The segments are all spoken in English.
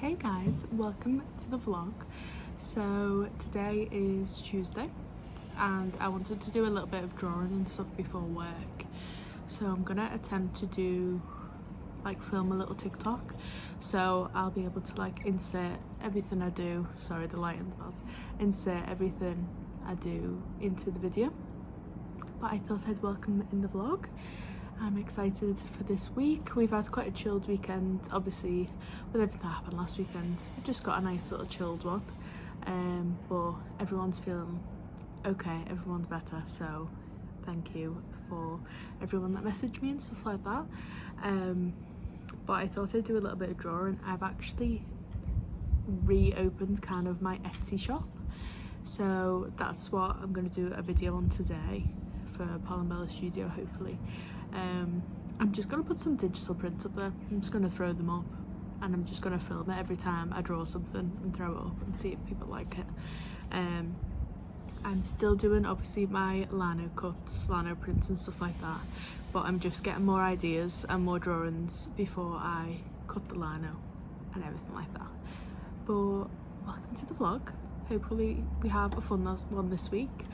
Hey guys, welcome to the vlog. So today is Tuesday and I wanted to do a little bit of drawing and stuff before work. So I'm gonna attempt to film a little TikTok. So I'll be able to insert everything I do, sorry the lighting's bad, insert everything I do into the video. But I thought I'd welcome in the vlog. I'm excited for this week. We've had quite a chilled weekend, obviously with everything that happened last weekend. We've just got a nice little chilled one, but everyone's feeling okay, everyone's better, so thank you for everyone that messaged me and stuff like that. But I thought I'd do a little bit of drawing. I've actually reopened kind of my Etsy shop, so that's what I'm going to do a video on today for PalombellaStudio, hopefully. I'm just going to put some digital prints up there. I'm just going to throw them up and I'm just going to film it every time I draw something and throw it up and see if people like it. I'm still doing obviously my lino cuts, lino prints and stuff like that, but I'm just getting more ideas and more drawings before I cut the lino and everything like that. But welcome to the vlog. Hopefully we have a fun one this week.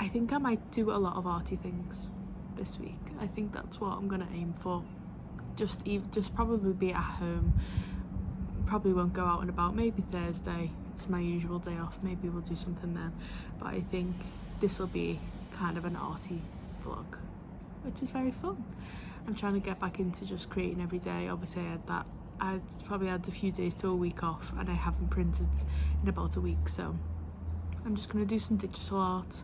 I think I might do a lot of arty things this week. I think that's what I'm gonna aim for. Just probably be at home. Probably won't go out and about. Maybe Thursday, it's my usual day off, maybe we'll do something then. But I think this will be kind of an arty vlog, which is very fun. I'm trying to get back into just creating every day. Obviously I'd probably had a few days to a week off and I haven't printed in about a week, so I'm just gonna do some digital art,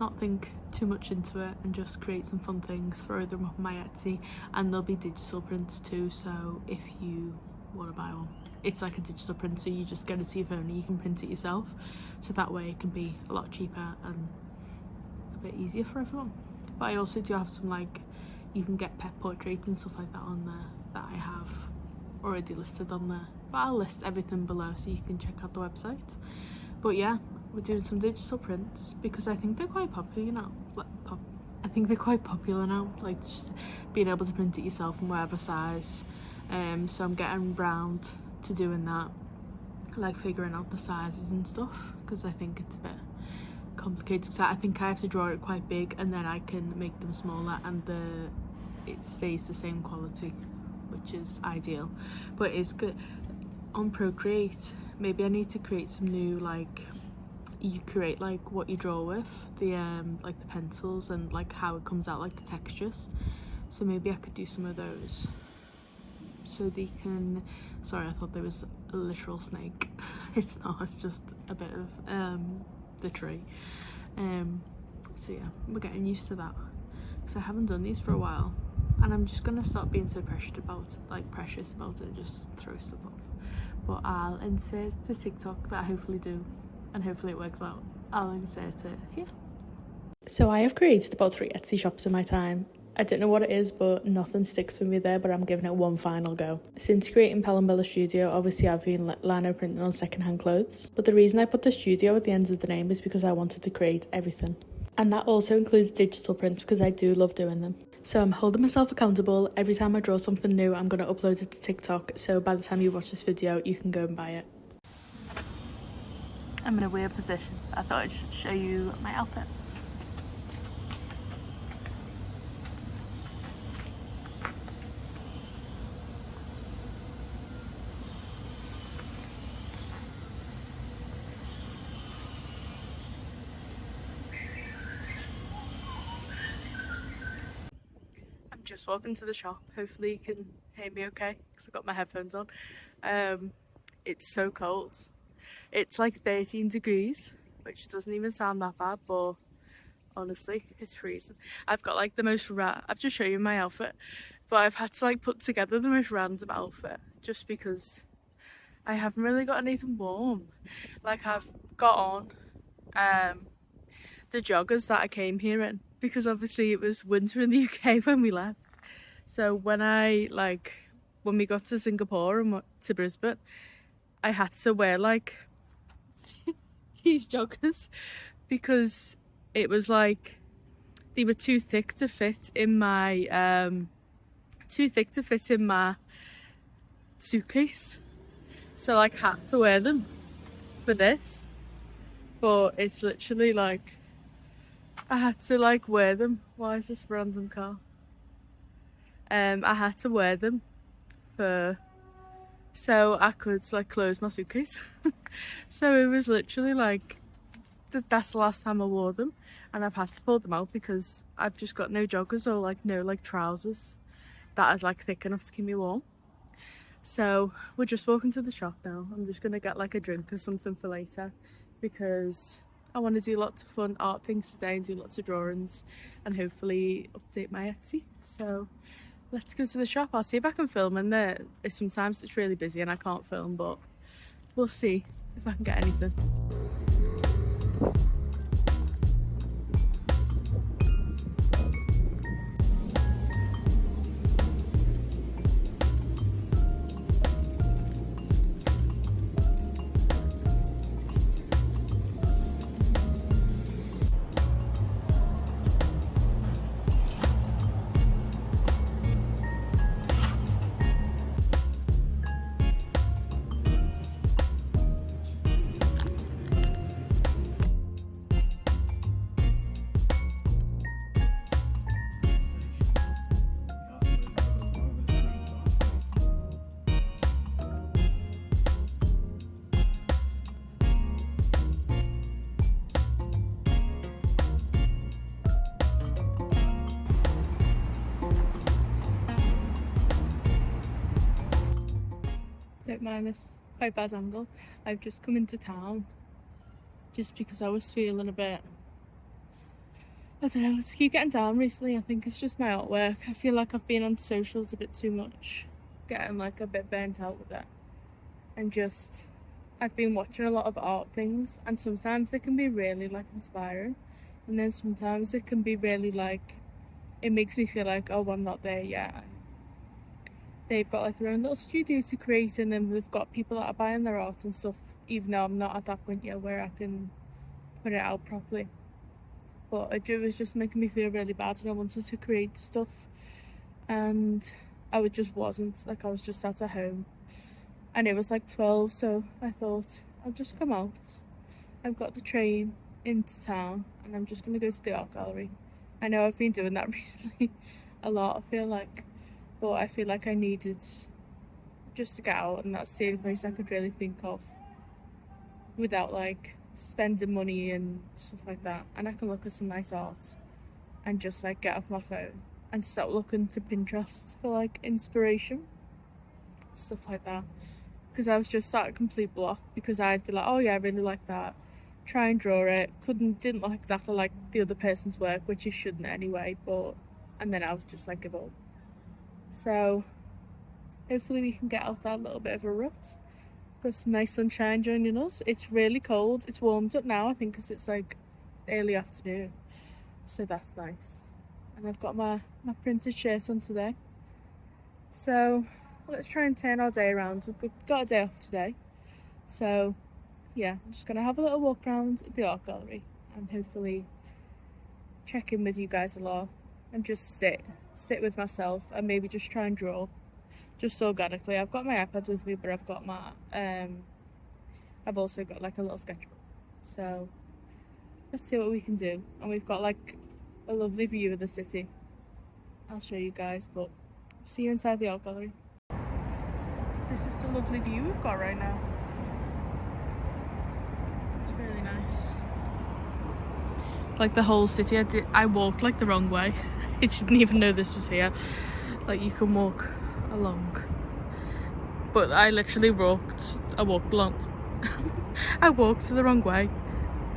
not think too much into it and just create some fun things, throw them up on my Etsy, and there'll be digital prints too, so if you want to buy one, it's like a digital print, so you just get it to your phone and you can print it yourself, so that way it can be a lot cheaper and a bit easier for everyone. But I also do have some you can get pet portraits and stuff like that on there that I have already listed on there, but I'll list everything below so you can check out the website. But yeah, we're doing some digital prints because I think they're quite popular now. I think they're quite popular now, just being able to print it yourself in whatever size. So I'm getting round to doing that, figuring out the sizes and stuff, because I think it's a bit complicated. So I think I have to draw it quite big and then I can make them smaller and it stays the same quality, which is ideal. But it's good on Procreate. Maybe I need to create some new you create what you draw with the the pencils and how it comes out, the textures. So maybe I could do some of those so they can, sorry, I thought there was a literal snake. It's not, it's just a bit of the tree. So yeah, we're getting used to that because I haven't done these for a while, and I'm just gonna stop being so precious about it and just throw stuff up. But I'll insert the TikTok that I hopefully do, and hopefully it works out. I'll insert it here. So I have created about 3 Etsy shops in my time. I don't know what it is, but nothing sticks with me there, but I'm giving it one final go. Since creating Palombella obviously I've been lino printing on secondhand clothes, but the reason I put the studio at the end of the name is because I wanted to create everything. And that also includes digital prints because I do love doing them. So I'm holding myself accountable. Every time I draw something new, I'm going to upload it to TikTok, so by the time you watch this video, you can go and buy it. I'm in a weird position. I thought I'd show you my outfit. Just walking to the shop. Hopefully you can hear me okay because I've got my headphones on. It's so cold. It's 13 degrees, which doesn't even sound that bad, but honestly it's freezing. I've got the most I've just shown you my outfit, but I've had to put together the most random outfit just because I haven't really got anything warm. I've got on the joggers that I came here in, because obviously it was winter in the UK when we left. So when when we got to Singapore and to Brisbane, I had to wear these joggers because it was they were too thick to fit in my suitcase. so like had to wear them for this, but it's literally like I had to like wear them. Why is this random car? I had to wear them for so I could like close my suitcase. So it was literally like that's the last time I wore them, and I've had to pull them out because I've just got no joggers or like no like trousers that is like thick enough to keep me warm. So we're just walking to the shop now. I'm just gonna get like a drink or something for later because I want to do lots of fun art things today and do lots of drawings and hopefully update my Etsy. So let's go to the shop. I'll see if I can film in there. Sometimes it's really busy and I can't film, but we'll see if I can get anything. Don't mind this quite bad angle. I've just come into town just because I was feeling a bit, I don't know, I just keep getting down recently. I think it's just my artwork. I feel like I've been on socials a bit too much, getting like a bit burnt out with it. And just, I've been watching a lot of art things, and sometimes it can be really like inspiring, and then sometimes it can be really like, it makes me feel like, oh, I'm not there yet. They've got like their own little studio to create, and then they've got people that are buying their art and stuff, even though I'm not at that point yet where I can put it out properly. But it was just making me feel really bad, and I wanted to create stuff, and I just wasn't. Like, I was just sat at home, and it was like 12, so I thought I'll just come out. I've got the train into town, and I'm just gonna go to the art gallery. I know I've been doing that recently a lot, I feel like, but I feel like I needed just to get out, and that's the only place I could really think of without like spending money and stuff like that. And I can look at some nice art and just like get off my phone and start looking to Pinterest for like inspiration, stuff like that. Because I was just at a complete block, because I'd be like, oh yeah, I really like that, try and draw it, didn't look exactly like the other person's work, which you shouldn't anyway, but, and then I was just like, give up. So hopefully we can get out that little bit of a rut. Got some nice sunshine joining us. It's really cold. It's warmed up now, I think, because it's like early afternoon, so that's nice. And I've got my printed shirt on today, so let's try and turn our day around. We've got a day off today, so yeah, I'm just gonna have a little walk around the art gallery and hopefully check in with you guys a lot and just sit with myself and maybe just try and draw just organically. I've got my iPad with me, but I've got my I've also got like a little sketchbook, so let's see what we can do. And we've got like a lovely view of the city. I'll show you guys, but see you inside the art gallery. So this is the lovely view we've got right now. It's really nice. Like the whole city. I walked like the wrong way. I didn't even know this was here. Like you can walk along, but I literally walked along. I walked the wrong way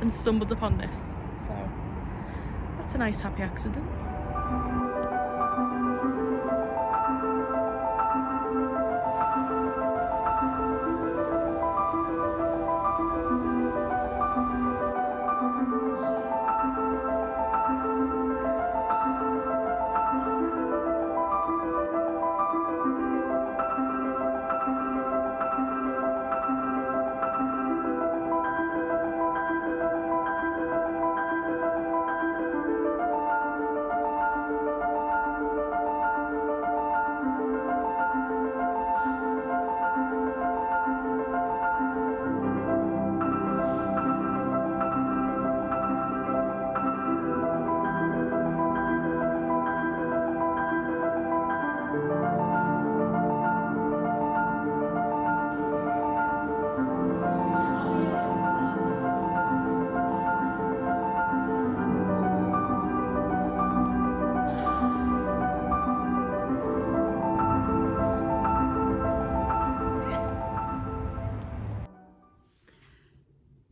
and stumbled upon this, so that's a nice happy accident.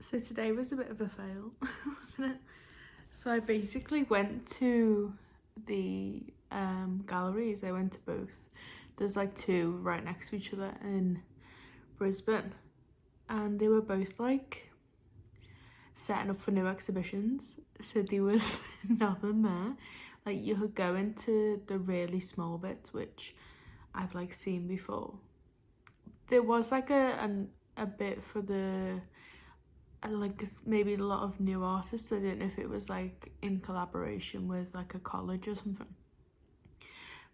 So today was a bit of a fail, wasn't it? So I basically went to the galleries. I went to both. There's like two right next to each other in Brisbane, and they were both like setting up for new exhibitions. So there was nothing there. Like you could go into the really small bits, which I've like seen before. There was like a bit for the like maybe a lot of new artists. I don't know if it was like in collaboration with like a college or something,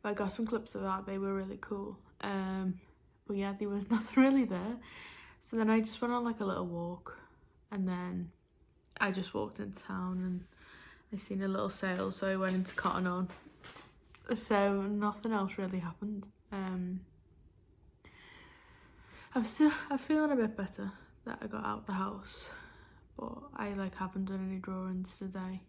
but I got some clips of that. They were really cool. But yeah, there was nothing really there. So then I just went on like a little walk, and then I just walked into town and I seen a little sale, so I went into Cotton On. So nothing else really happened. I'm feeling a bit better that I got out the house, but I like haven't done any drawings today.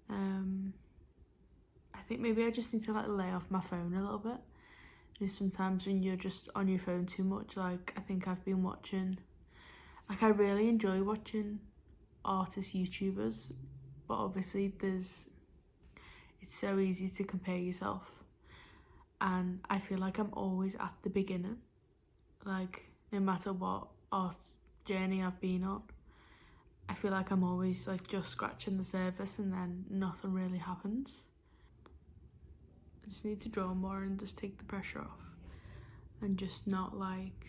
I think maybe I just need to like lay off my phone a little bit. Because sometimes when you're just on your phone too much, like I think I've been watching, like I really enjoy watching artist YouTubers, but obviously it's so easy to compare yourself, and I feel like I'm always at the beginning, like no matter what art journey I've been on. I feel like I'm always like just scratching the surface and then nothing really happens. I just need to draw more and just take the pressure off, and just not like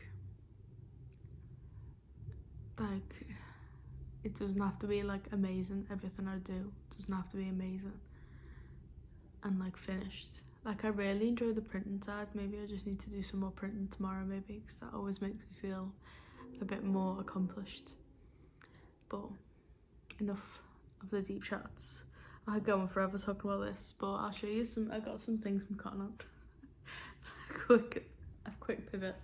it doesn't have to be like amazing. Everything I do doesn't have to be amazing and like finished. Like I really enjoy the printing side. Maybe I just need to do some more printing tomorrow, maybe, because that always makes me feel a bit more accomplished. But enough of the deep chats. I could go on forever talking about this, but I'll show you some. I got some things from Cotton On. quick pivot.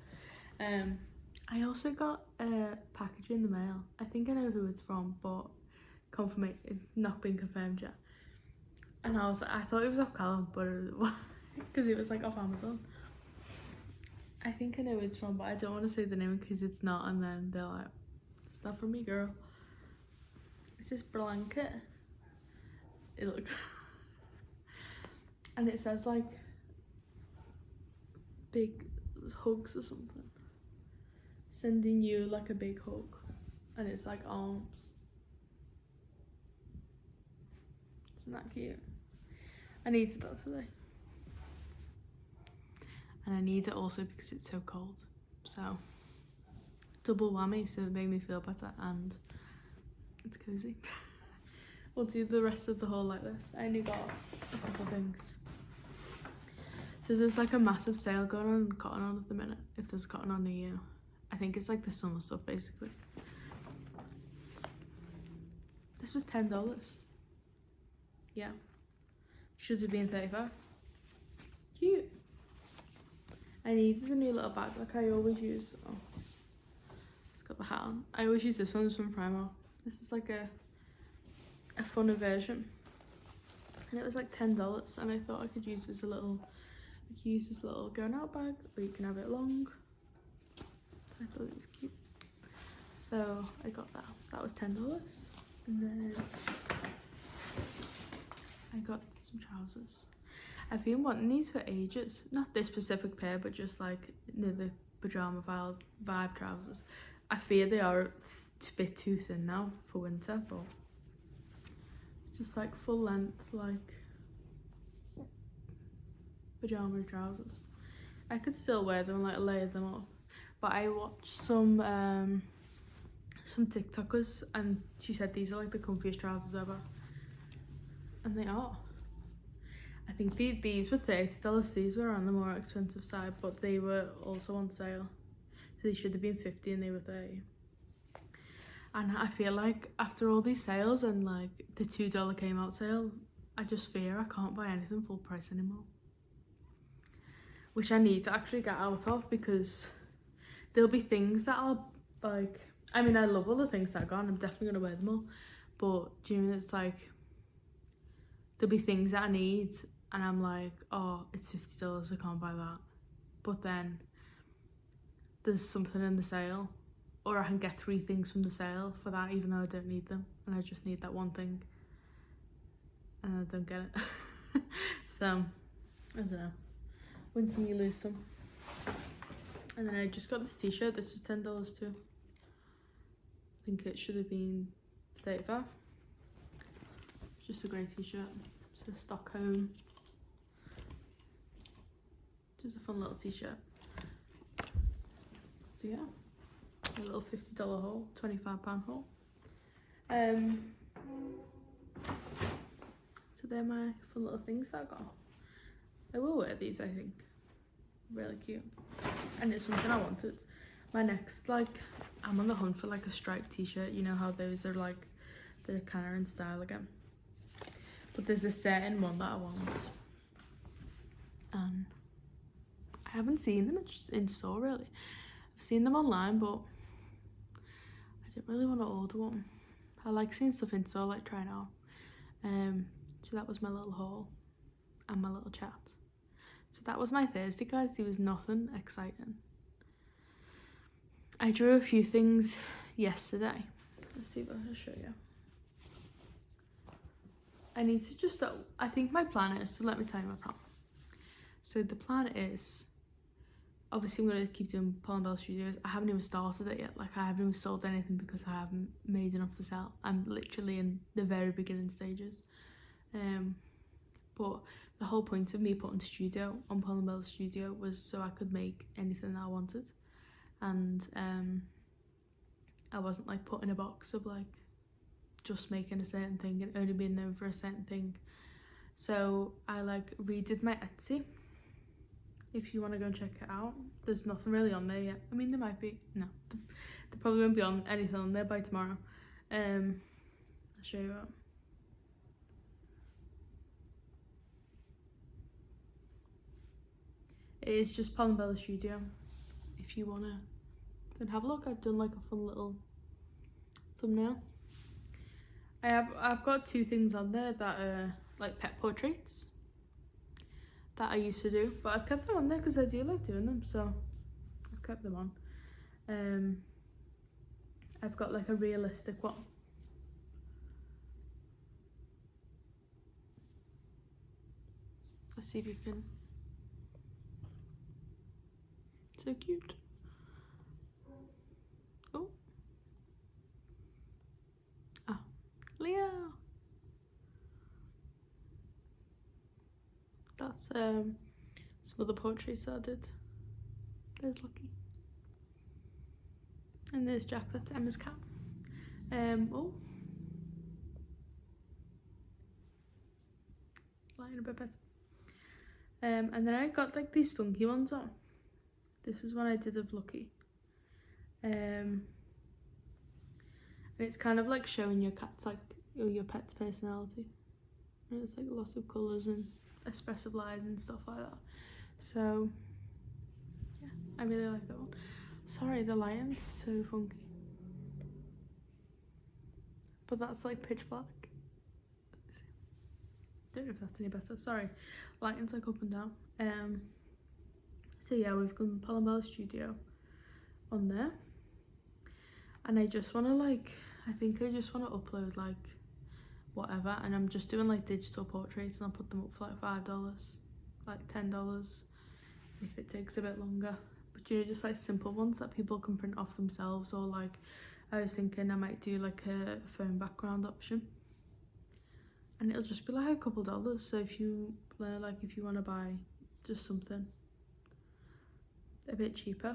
I also got a package in the mail. I think I know who it's from, but confirmation, it's not been confirmed yet. And I thought it was off Callum, but because it was like off Amazon. I think I know who it's from, but I don't want to say the name because it's not, and then they're like, it's not from me, girl. It's this blanket. It looks and it says like big hugs or something. Sending you like a big hug, and it's like arms. Isn't that cute? I needed that today, and I need it also because it's so cold. So double whammy. So it made me feel better, and it's cozy. We'll do the rest of the haul like this. I only got a couple of things. So there's like a massive sale going on in Cotton On at the minute, if there's Cotton On near you. I think it's like the summer stuff basically. This was $10. Yeah. Should have been 35. Cute. I needed a new little bag like I always use. Oh, it's got the hat on. I always use this one. It's from Primark. This is like a funner version, and it was like $10, and I thought I could use this little going out bag, or you can have it long. I thought it was cute, so I got that. That was $10. And then I got some trousers. I've been wanting these for ages. Not this specific pair, but just like the pajama vibe trousers. I fear they are a bit too thin now for winter, but just like full length, like pajama trousers. I could still wear them, like layer them up. But I watched some TikTokers, and she said these are like the comfiest trousers ever, and they are. I think these were $30. These were on the more expensive side, but they were also on sale, so they should have been $50 and they were $30. And I feel like after all these sales and like the $2 came out sale, I just fear I can't buy anything full price anymore, which I need to actually get out of, because there'll be things that I'll like. I mean, I love all the things that I got, and I'm definitely gonna wear them all, but do you know, it's like there'll be things that I need and I'm like, oh, it's $50, I can't buy that. But then there's something in the sale, or I can get 3 things from the sale for that, even though I don't need them and I just need that one thing and I don't get it. So I don't know, win some you lose some. And then I just got this t-shirt. This was $10 too. I think it should have been 35. Just a grey t-shirt. It's a Stockholm. Just a fun little t-shirt. So yeah, a little $50 haul, £25 haul. So they're my fun little things that I got. I will wear these, I think. Really cute. And it's something I wanted. My next, like, I'm on the hunt for like a striped t-shirt. You know how those are like, they're kind of in style again. But there's a certain one that I want. And I haven't seen them in store really. I've seen them online, but I didn't really want to order one. I like seeing stuff in store, like trying out. So that was my little haul and my little chat. So that was my Thursday, guys. There was nothing exciting. I drew a few things yesterday. Let's see if I can show you. I need to just, I think my plan is, so let me tell you my plan. So the plan is, obviously I'm going to keep doing PalombellaStudios. I haven't even started it yet. Like, I haven't even sold anything because I haven't made enough to sell. I'm literally in the very beginning stages. But the whole point of me putting studio on PalombellaStudio was so I could make anything that I wanted. And I wasn't like put in a box of like just making a certain thing and only being known for a certain thing. So I like redid my Etsy. If you want to go and check it out, there's nothing really on there yet. I mean, there might be. No, there probably won't be on anything on there by tomorrow. I'll show you what. It is just PalombellaStudio. If you want to go and have a look, I've done like a fun little thumbnail. I've got 2 things on there that are like pet portraits that I used to do, but I've kept them on there because I do like doing them, so I've kept them on. I've got like a realistic one. Let's see if you can. So cute. Oh. Ah, Leo. That's some of the portraits that I did. There's Lucky. And there's Jack, that's Emma's cat. Oh. Lighting a bit better. And then I got like these funky ones on. This is one I did of Lucky. And it's kind of like showing your cat's like, or your pet's personality. And it's like lots of colours and expressive lines and stuff like that. So yeah, I really like that one. Sorry, the lighting's so funky. But that's like pitch black. Don't know if that's any better. Sorry, lighting's like up and down. So yeah, we've got PalombellaStudio on there, and I just want to like, I think I just want to upload like whatever, and I'm just doing like digital portraits, and I'll put them up for like $5, like $10 if it takes a bit longer. But you know, just like simple ones that people can print off themselves, or like I was thinking I might do like a phone background option, and it'll just be like a couple dollars. So if you like, if you want to buy just something a bit cheaper,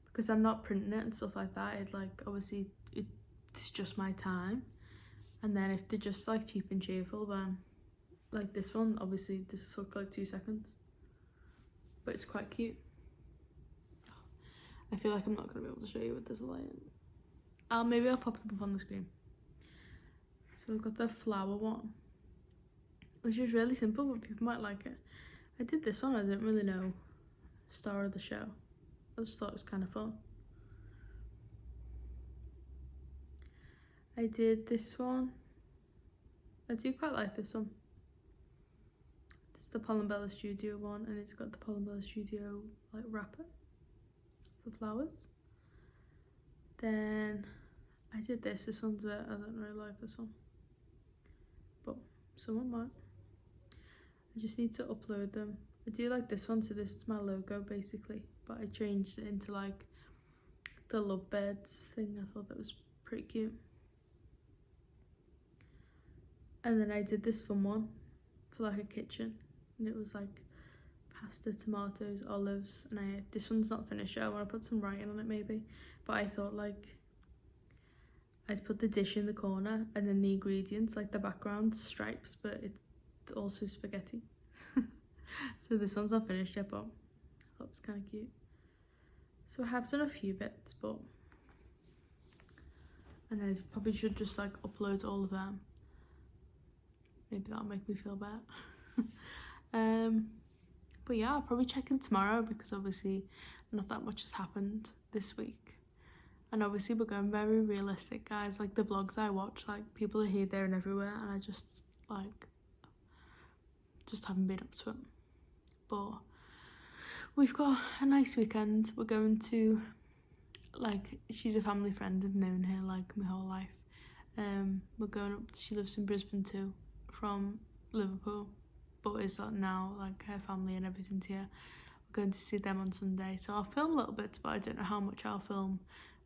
because I'm not printing it and stuff like that, it like obviously it's just my time. And then if they're just like cheap and cheerful, then like this one, obviously this took like 2 seconds, but it's quite cute. I feel like I'm not gonna be able to show you with this light. Maybe I'll pop them up on the screen. So we've got the flower one, which is really simple, but people might like it. I did this one, I didn't really know star of the show. I just thought it was kind of fun. I did this one. I do quite like this one. This is the PalombellaStudio one, and it's got the PalombellaStudio like wrapper for flowers. Then I did this. This one's I don't really like this one, but someone might. I just need to upload them. I do like this one, so this is my logo basically, but I changed it into like the lovebirds thing. I thought that was pretty cute. And then I did this fun one for like a kitchen, and it was like pasta, tomatoes, olives, and this one's not finished yet. I want to put some writing on it maybe, but I thought like I'd put the dish in the corner and then the ingredients, like the background stripes, but it's also spaghetti. So this one's not finished yet, but I thought it was kind of cute. So I have done a few bits, but and I probably should just like upload all of them. Maybe that'll make me feel better. But yeah, I'll probably check in tomorrow because obviously not that much has happened this week. And obviously we're going very realistic, guys. Like the vlogs I watch, like people are here, there and everywhere, and I just haven't been up to it. But we've got a nice weekend. We're going to, like, she's a family friend. I've known her like my whole life. We're going up, she lives in Brisbane too, from Liverpool, but is now like her family and everything's here. We're going to see them on Sunday, so I'll film little bits, but I don't know how much I'll film.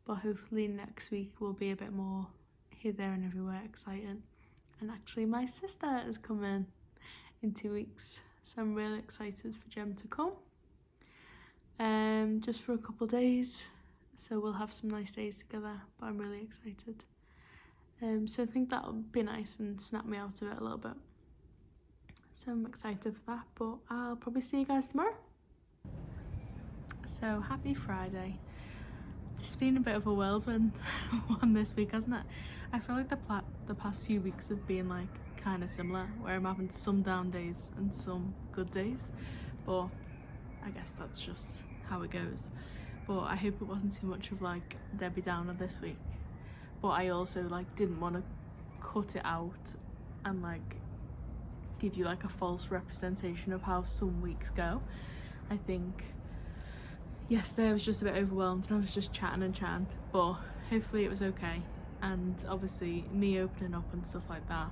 But hopefully next week will be a bit more here, there and everywhere exciting. And actually my sister is coming in 2 weeks, so I'm really excited for Jem to come. Just for a couple of days, so we'll have some nice days together, but I'm really excited. So I think that'll be nice and snap me out of it a little bit. So I'm excited for that, but I'll probably see you guys tomorrow. So happy Friday. It's been a bit of a whirlwind one this week, hasn't it? I feel like the past few weeks have been like kind of similar, where I'm having some down days and some good days, but I guess that's just how it goes. But I hope it wasn't too much of like Debbie Downer this week. But I also like didn't want to cut it out and like give you like a false representation of how some weeks go. I think yesterday I was just a bit overwhelmed and I was just chatting, but hopefully it was okay. And obviously me opening up and stuff like that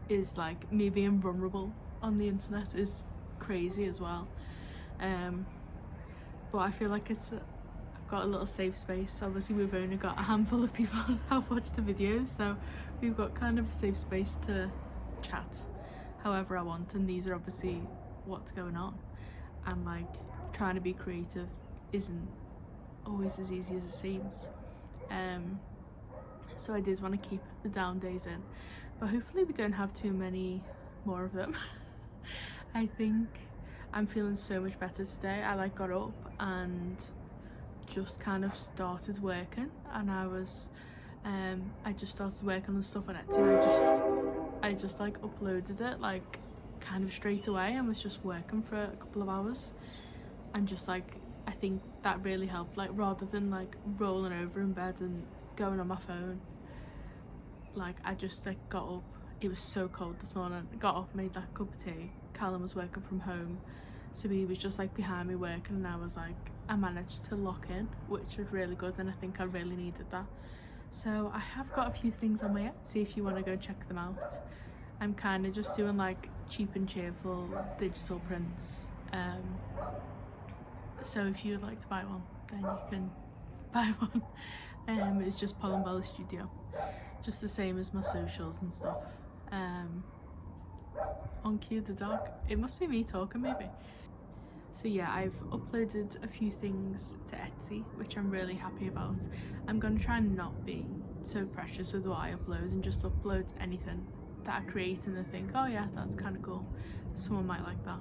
is like me being vulnerable on the internet is crazy as well. But I feel like I've got a little safe space. Obviously we've only got a handful of people that watch the videos, so we've got kind of a safe space to chat however I want, and these are obviously what's going on. And like trying to be creative isn't always as easy as it seems. So I did want to keep the down days in, but hopefully we don't have too many more of them. I think I'm feeling so much better today. I like got up and just kind of started working, and I just started working on stuff on Etsy, and I just like uploaded it like kind of straight away and was just working for a couple of hours, and just like I think that really helped, like rather than like rolling over in bed and going on my phone. Like I just like got up, it was so cold this morning, got up, made like a cup of tea. Callum was working from home, so he was just like behind me working, and I was like, I managed to lock in, which was really good, and I think I really needed that. So I have got a few things on my Etsy if you want to go check them out. I'm kind of just doing like cheap and cheerful digital prints, so if you'd like to buy one then you can buy one. It's just PalombellaStudio, just the same as my socials and stuff. On cue the dog, it must be me talking maybe. So yeah, I've uploaded a few things to Etsy, which I'm really happy about. I'm going to try and not be so precious with what I upload and just upload anything that I create and I think, oh yeah, that's kind of cool, someone might like that.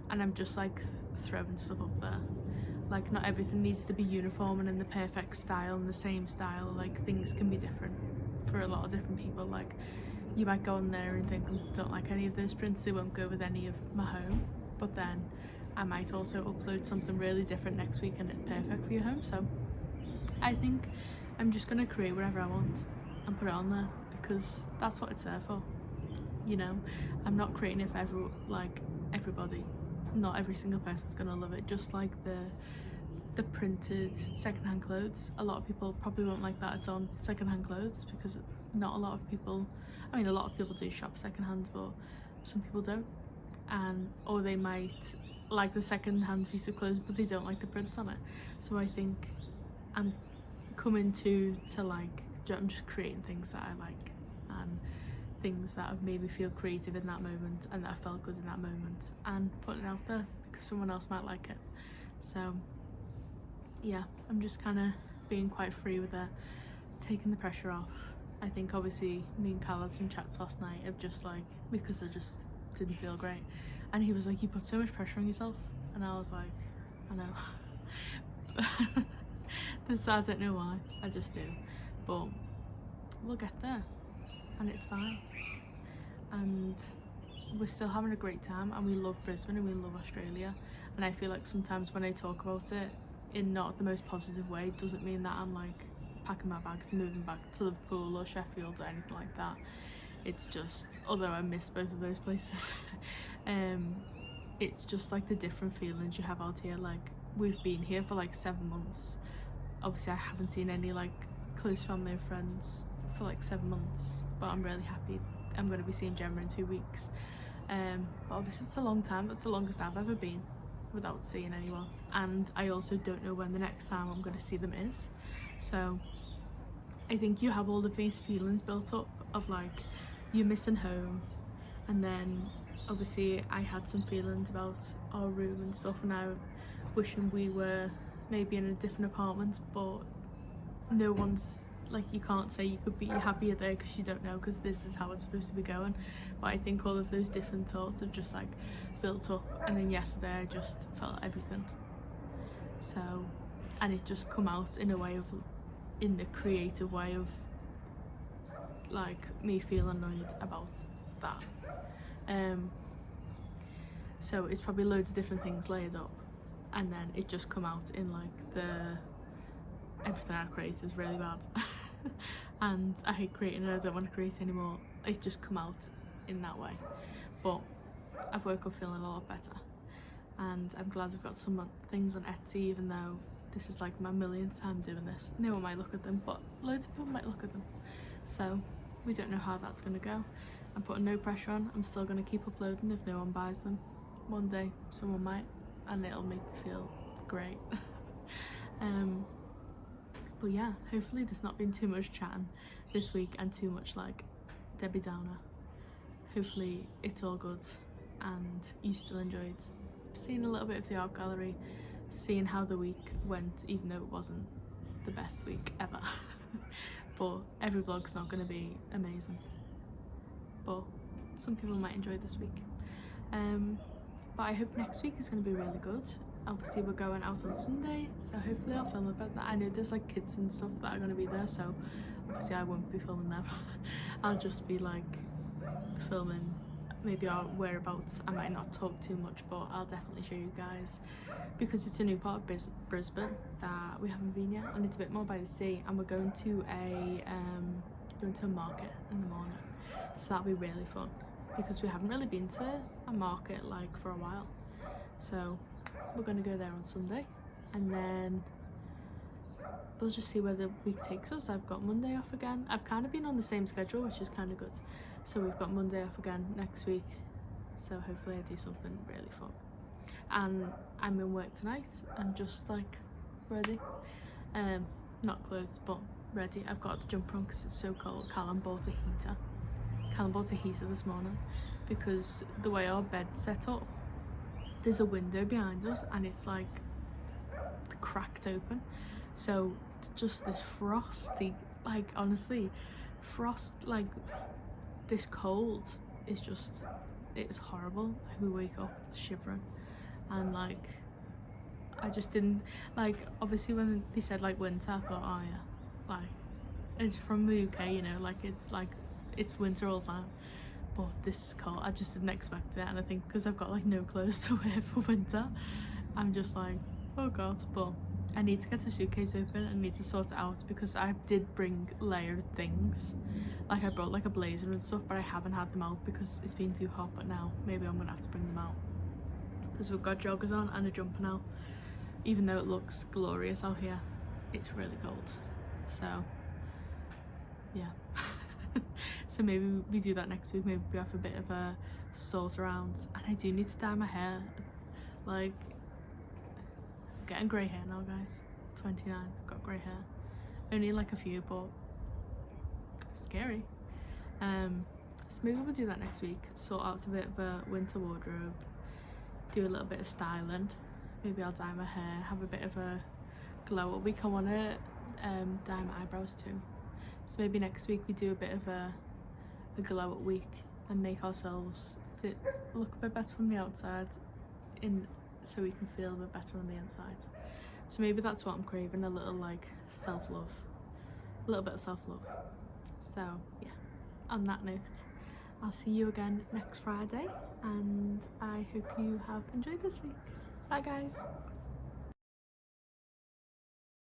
And I'm just like throwing stuff up there. Like not everything needs to be uniform and in the perfect style and the same style. Like things can be different for a lot of different people. Like you might go on there and think, don't like any of those prints, they won't go with any of my home, but then I might also upload something really different next week and it's perfect for your home. So I think I'm just gonna create whatever I want and put it on there because that's what it's there for, you know. I'm not creating it for everybody. Not every single person's gonna love it, just like the printed secondhand clothes. A lot of people probably won't like that it's on secondhand clothes, because not a lot of people, I mean a lot of people do shop secondhand, but some people don't, and or they might like the secondhand piece of clothes but they don't like the print on it. So I think I'm coming to like, I'm just creating things that I like and things that have made me feel creative in that moment and that I felt good in that moment, and putting it out there because someone else might like it. So yeah, I'm just kind of being quite free with it, taking the pressure off. I think obviously me and Cal had some chats last night of just like, because I just didn't feel great, and he was like, you put so much pressure on yourself, and I was like, I know. I don't know why, I just do, but we'll get there and it's fine, and we're still having a great time, and we love Brisbane and we love Australia. And I feel like sometimes when I talk about it in not the most positive way, it doesn't mean that I'm like packing my bags and moving back to Liverpool or Sheffield or anything like that. It's just, although I miss both of those places, it's just like the different feelings you have out here. Like, we've been here for like 7 months. Obviously I haven't seen any like close family and friends for like 7 months, but I'm really happy. I'm going to be seeing Gemma in 2 weeks, but obviously it's a long time. That's the longest I've ever been without seeing anyone, and I also don't know when the next time I'm going to see them is. So I think you have all of these feelings built up of like you're missing home, and then obviously I had some feelings about our room and stuff, and now wishing we were maybe in a different apartment, but no one's like, you can't say you could be happier there because you don't know, because this is how it's supposed to be going. But I think all of those different thoughts have just like built up, and then yesterday I just felt everything. So, and it just come out in a way of, in the creative way of like me feel annoyed about that. So it's probably loads of different things layered up, and then it just come out in like the everything I create is really bad. And I hate creating and I don't want to create anymore. It just come out in that way, but I've woke up feeling a lot better, and I'm glad I've got some things on Etsy, even though this is like my millionth time doing this. No one might look at them, but loads of people might look at them, so we don't know how that's going to go. I'm putting no pressure on. I'm still going to keep uploading if no one buys them. One day someone might, and it'll make me feel great. But yeah, hopefully there's not been too much chatting this week and too much like Debbie Downer. Hopefully it's all good and you still enjoyed seeing a little bit of the art gallery, seeing how the week went, even though it wasn't the best week ever. But every vlog's not going to be amazing, but some people might enjoy this week. But I hope next week is going to be really good. Obviously we're going out on Sunday, so hopefully I'll film about that. I know there's like kids and stuff that are going to be there, so obviously I won't be filming them. I'll just be like filming maybe our whereabouts. I might not talk too much, but I'll definitely show you guys, because it's a new part of Brisbane that we haven't been yet, and it's a bit more by the sea, and we're going to a market in the morning, so that'll be really fun, because we haven't really been to a market like for a while. So we're going to go there on Sunday, and then we'll just see where the week takes us. I've got Monday off again. I've kind of been on the same schedule, which is kind of good. So we've got Monday off again next week, so hopefully I do something really fun. And I'm in work tonight. I'm just like ready, not clothes but ready. I've got to jump on because it's so cold. Callum bought a heater. Callum bought a heater this morning because the way our bed's set up, there's a window behind us and it's like cracked open, so just this frosty, like honestly frost, like this cold is just, it's horrible. Like, we wake up shivering, and like I just didn't like, obviously when they said like winter, I thought, oh yeah, like it's from the UK, you know, like it's winter all the time. But this is cold. I just didn't expect it, and I think because I've got like no clothes to wear for winter, I'm just like, oh god. But I need to get the suitcase open and need to sort it out, because I did bring layered things. Like I brought like a blazer and stuff, but I haven't had them out because it's been too hot. But now maybe I'm gonna have to bring them out, because we've got joggers on and a jumper now. even though it looks glorious out here, it's really cold. So yeah. So maybe we do that next week. Maybe we have a bit of a sort around. And I do need to dye my hair. Like, I'm getting grey hair now, guys. 29, I've got grey hair. Only like a few, but scary. So maybe we'll do that next week. Sort out a bit of a winter wardrobe, do a little bit of styling. Maybe I'll dye my hair, have a bit of a glow up week. I want to dye my eyebrows too. So maybe next week we do a bit of a glow up week and make ourselves look a bit better from the outside, so we can feel a bit better on the inside. So maybe that's what I'm craving, a little like self-love, a little bit of self-love. So yeah, on that note, I'll see you again next Friday, and I hope you have enjoyed this week. Bye guys.